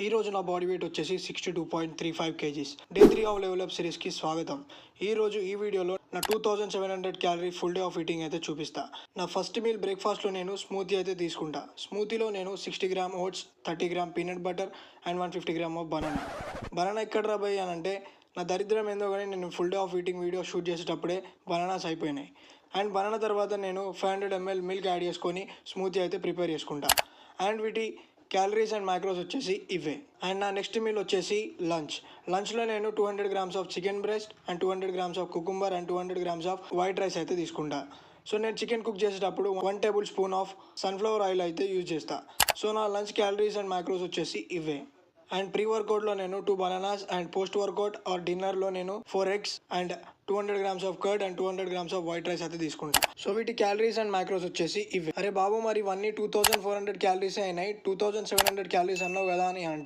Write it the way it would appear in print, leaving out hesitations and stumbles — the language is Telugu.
ఈ రోజు నా బాడీ వెయిట్ వచ్చేసి 62.35 KGs. Day 3 of level up సిరీస్కి స్వాగతం. ఈ వీడియోలో నా 2700 calorie full day of eating అయితే చూపిస్తా. నా ఫస్ట్ మీల్ బ్రేక్ఫాస్ట్లో నేను స్మూతీ అయితే తీసుకుంటా. స్మూతీలో నేను 60 gram oats, 30 gram peanut butter and 150 gram of banana ఎక్కడ రాబోయి అని అంటే, నా దరిద్రం ఏందో కానీ నేను full day of eating video shoot చేసేటప్పుడే బనానాస్ అయిపోయినాయి. అండ్ బనానా తర్వాత నేను 500 ml మిల్క్ యాడ్ చేసుకొని స్మూతీ అయితే ప్రిపేర్ చేసుకుంటా. అండ్ వీటి క్యాలరీస్ అండ్ మైక్రోస్ వచ్చేసి ఇవే. అండ్ నా నెక్స్ట్ మీల్ వచ్చేసి లంచ్లో నేను 200 grams of chicken breast and 200 grams of cucumber and 200 grams of white rice అయితే తీసుకుంటా. సో నేను చికెన్ కుక్ చేసేటప్పుడు 1 tablespoon of sunflower oil అయితే యూజ్ చేస్తా. సో నా లంచ్ క్యాలరీస్ అండ్ మైక్రోస్ వచ్చేసి ఇవే. అండ్ ప్రీ వర్కౌట్లో నేను 2 bananas and post workout or డిన్నర్లో నేను 4 eggs and 200 grams of curd and 200 grams of white rice అయితే తీసుకుంటా. సో వీటి క్యాలరీస్ అండ్ మైక్రోస్ వచ్చేసి ఇవి. అరే బాబు, మరి ఇవన్నీ 2400 క్యాలరీస్ అయినాయి, 2700 క్యాలరీస్ అన్నావు కదా అని అంటే